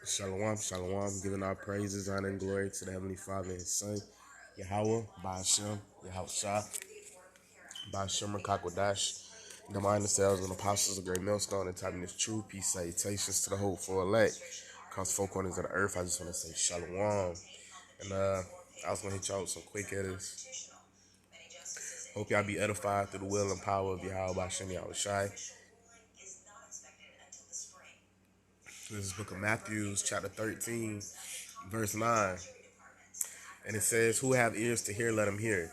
Shalom, shalom, giving our praises, honor, and glory to the Heavenly Father and His Son, Yahweh, Ba'ashem, Yahushua, Ba'ashem, Rakakwadash, the mind, the cells, and apostles of great millstone, and typing this true peace, salutations to the hopeful elect. Across four corners of the earth, I just want to say shalom. And I was going to hit y'all with some quick hitters. Hope y'all be edified through the will and power of Yahweh, Ba'ashem, Yahushua. This is the book of Matthew, chapter 13, verse 9. And it says, who have ears to hear, let them hear.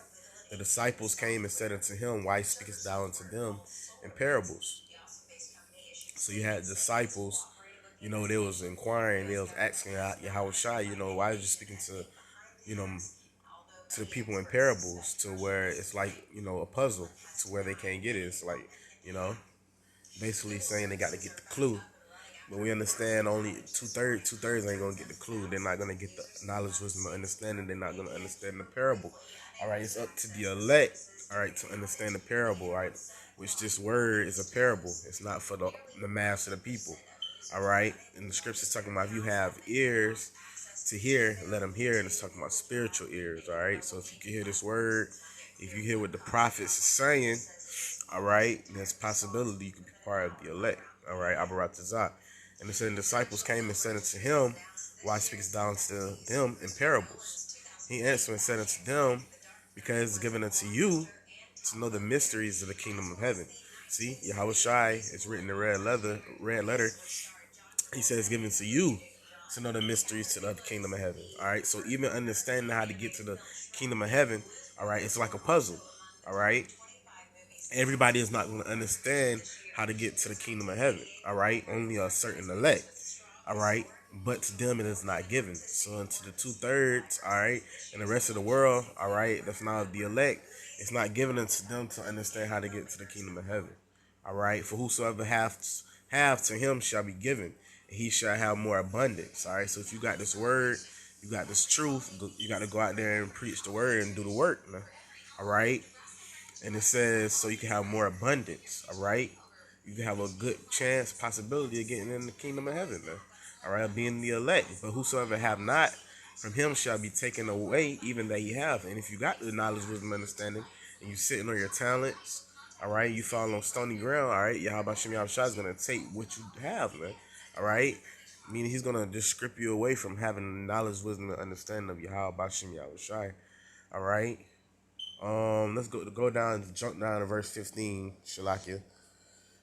The disciples came and said unto him, why speakest thou unto them in parables? So you had disciples, they was inquiring, they was asking Yahweh Shai, why are you speaking to, you know, to the people in parables, to where it's like, a puzzle, to where they can't get it. It's like, you know, basically saying they got to get the clue. But we understand only two thirds ain't gonna get the clue. They're not gonna get the knowledge, wisdom, and understanding. They're not gonna understand the parable. All right, it's up to the elect. All right, to understand the parable. All right, which this word is a parable. It's not for the mass of the people. All right, and the scripture's talking about if you have ears to hear, let them hear, and it's talking about spiritual ears. All right, so if you can hear this word, if you hear what the prophets is saying, all right, there's a possibility you could be part of the elect. All right, Abaratazah. And it said, the disciples came and said unto him, why speakest thou unto them in parables? He answered and said unto them, because it's given unto you to know the mysteries of the kingdom of heaven. See, Yahweh Shai is written in red letter. He says, given to you to know the mysteries to the kingdom of heaven. All right, so even understanding how to get to the kingdom of heaven, all right, it's like a puzzle. All right, everybody is not going to understand how to get to the kingdom of heaven. All right, only a certain elect. All right, but to them it is not given. So unto the two-thirds, all right, and the rest of the world, all right, that's not the elect, it's not given unto them to understand how to get to the kingdom of heaven. All right, for whosoever have to him shall be given, and he shall have more abundance. All right, so if you got this word, you got this truth, you got to go out there and preach the word and do the work, man. All right, and it says so you can have more abundance. All right, you can have a good chance, possibility of getting in the kingdom of heaven, man. All right, being the elect. But whosoever have not, from him shall be taken away, even that he have. And if you got the knowledge, wisdom, understanding, and you sitting on your talents, all right, you fall on stony ground, all right, Yahweh Shem Yahushua is gonna take what you have, man. All right, meaning he's gonna just strip you away from having knowledge, wisdom, and understanding of Yahweh Shem Yahushua. All right. Let's go down, jump down to verse 15, Shalakia.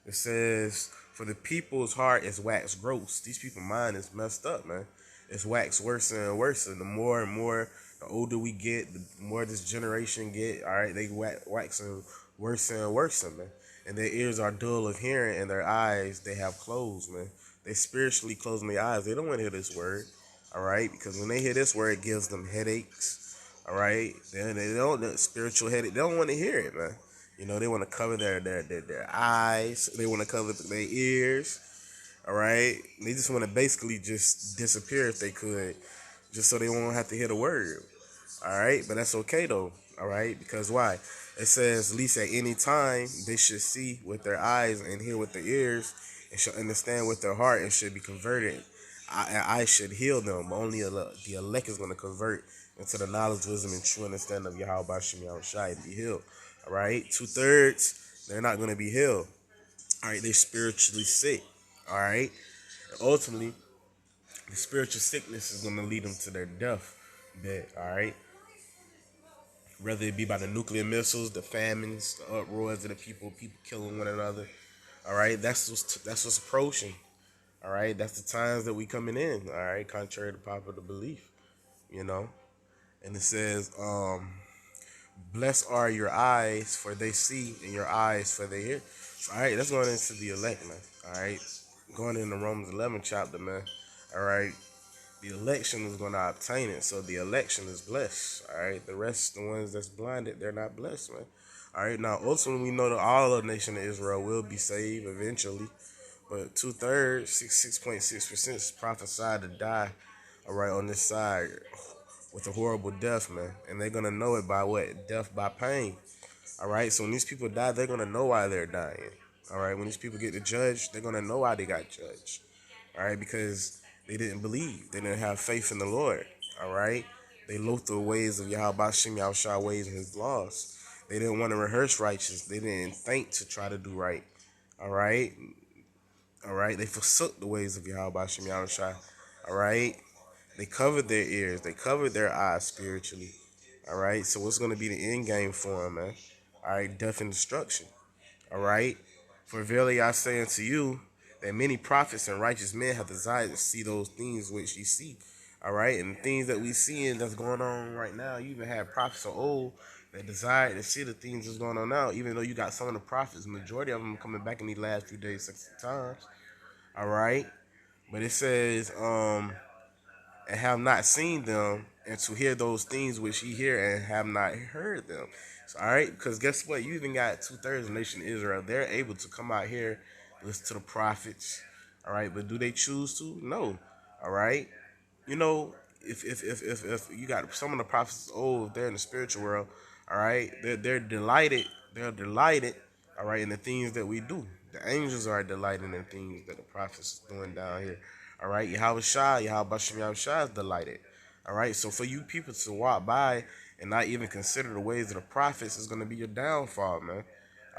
It says, for the people's heart is wax gross. These people's mind is messed up, man. It's wax worse and worse. And the more and more, the older we get, the more this generation get, all right, they waxing worse and worse, man. And their ears are dull of hearing, and their eyes, they have closed, man. They spiritually closing their eyes. They don't want to hear this word, all right? Because when they hear this word, it gives them headaches, all right? They don't, spiritual headache, they don't want to hear it, man. They want to cover their eyes. They want to cover their ears. All right. They just want to basically just disappear if they could, just so they won't have to hear the word. All right. But that's okay though. All right. Because why? It says, at least at any time, they should see with their eyes and hear with their ears and should understand with their heart and should be converted. I should heal them. Only the elect is going to convert into the knowledge, wisdom, and true understanding of Yahweh Bashim Yahushai to be healed. All right, two-thirds, they're not going to be healed. All right, they're spiritually sick. All right, and ultimately, the spiritual sickness is going to lead them to their death bed. All right, whether it be by the nuclear missiles, the famines, the uproars of the people killing one another. All right, that's what's approaching. All right, that's the times that we coming in. All right, contrary to popular belief, you know. And it says, blessed are your eyes, for they see, and your eyes, for they hear. So, all right, that's going into the elect, man. All right, going into Romans 11 chapter, man. All right, the election is going to obtain it. So the election is blessed. All right, the rest, the ones that's blinded, they're not blessed, man. All right, now ultimately we know that all of the nation of Israel will be saved eventually. But two-thirds, 6.6% is prophesied to die, all right, on this side with a horrible death, man. And they're going to know it by what? Death by pain. All right, so when these people die, they're going to know why they're dying. All right, when these people get to judge, they're going to know why they got judged. All right, because They didn't believe. They didn't have faith in the Lord. All right. They loathed the ways of Yahweh Shem Yahushua ways and his laws. They didn't want to rehearse righteous. They didn't think to try to do right. All right. All right. They forsook the ways of Yahweh Shem Yahushua. All right. They covered their ears. They covered their eyes spiritually. All right. So what's going to be the end game for them, man? All right. Death and destruction. All right. For verily I say unto you that many prophets and righteous men have desired to see those things which ye see. All right. And the things that we see and that's going on right now, you even have prophets of old that desire to see the things that's going on now, even though you got some of the prophets, majority of them coming back in these last few days, 60 times. All right. But it says, and have not seen them, and to hear those things which ye hear and have not heard them. So, all right, because guess what? You even got 2/3 of the nation of Israel. They're able to come out here, listen to the prophets. All right, but do they choose to? No. All right. You know, if you got some of the prophets, they're in the spiritual world. All right, they're delighted. They're delighted. All right, in the things that we do. The angels are delighted in the things that the prophets is doing down here. All right, Yahweh Shem Yahweh Shai is delighted. All right, so for you people to walk by and not even consider the ways of the prophets is going to be your downfall, man.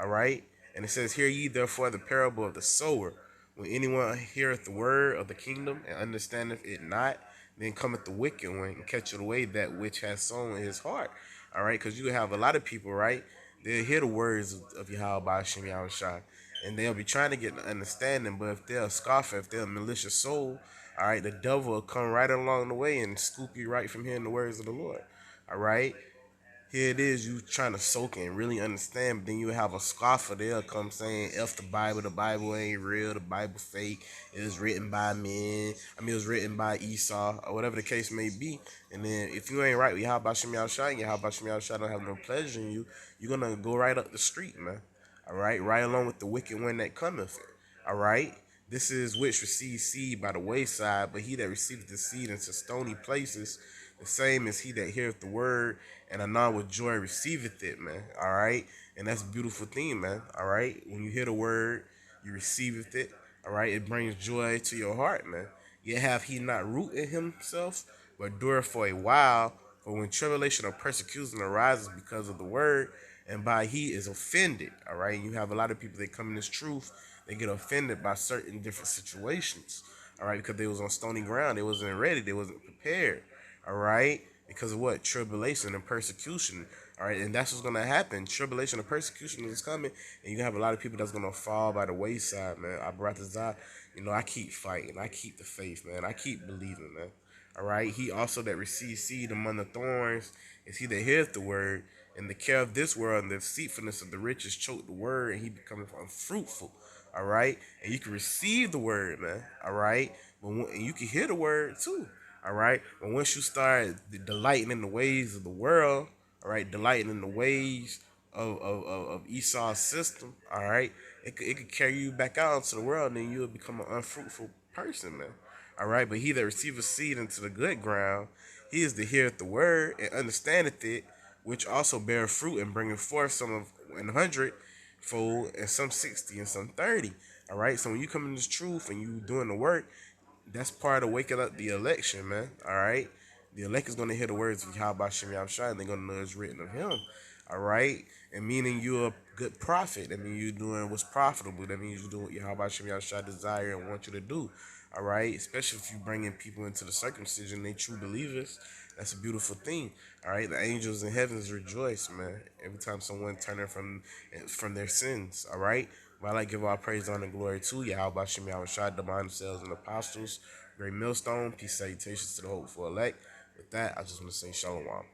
All right, and it says, "Hear ye therefore the parable of the sower. When anyone heareth the word of the kingdom and understandeth it not, then cometh the wicked one and catcheth away that which has sown in his heart." All right, because you have a lot of people, right? They'll hear the words of Yahweh Hashem Yahweh Shai, and they'll be trying to get an understanding. But if they're a scoffer, if they're a malicious soul, all right, the devil will come right along the way and scoop you right from hearing the words of the Lord. All right, here it is, you trying to soak and really understand, but then you have a scoffer, they'll come saying, F the Bible ain't real, the Bible fake, it was written by men, it was written by Esau, or whatever the case may be. And then if you ain't right with Yahweh Shem Yahushua, and Yahweh Shem Yahushua don't have no pleasure in you, you're going to go right up the street, man. All right along with the wicked one that cometh. All right. This is which receives seed by the wayside, but he that receiveth the seed into stony places, the same is he that heareth the word and anon with joy receiveth it, man. All right. And that's a beautiful thing, man. All right. When you hear the word, you receiveth it. All right. It brings joy to your heart, man. Yet have he not root in himself, but endure for a while. For when tribulation or persecution arises because of the word, and by he is offended. All right. You have a lot of people that come in this truth, they get offended by certain different situations. All right, because they was on stony ground, they wasn't ready, they wasn't prepared. All right, because of what? Tribulation and persecution. All right, and that's what's gonna happen. Tribulation and persecution is coming, and you have a lot of people that's gonna fall by the wayside, man. I brought this out. I keep fighting. I keep the faith, man. I keep believing, man. All right. He also that receives seed among the thorns is he that hears the word, and the care of this world and the deceitfulness of the riches choke the word, and he becomes unfruitful. All right, and you can receive the word, man. All right, and you can hear the word too. All right, but once you start delighting in the ways of the world, all right, delighting in the ways of Esau's system, all right, it could carry you back out into the world, and then you'll become an unfruitful person, man. All right, but he that receiveth seed into the good ground, he is to heareth the word and understandeth it, which also bear fruit and bringeth forth some of 100-fold and some 60 and some 30. All right, so when you come in this truth and you doing the work, that's part of waking up the election, man. All right, the elect is going to hear the words of Yahweh Shem Yahushua, and they're going to know it's written of him. All right, and meaning you're a good prophet. That means you're doing what's profitable. That means you're doing what Yahweh Shem Yahushua desire and want you to do. All right, especially if you bringing people into the circumcision, they true believers. That's a beautiful thing. All right, the angels in heavens rejoice, man, every time someone turning from their sins. All right, but I like to give all praise, honor, and glory to Yahweh Shem Yahushua, divine themselves and apostles, great millstone. Peace, salutations to the hopeful elect. With that, I just want to say shalom.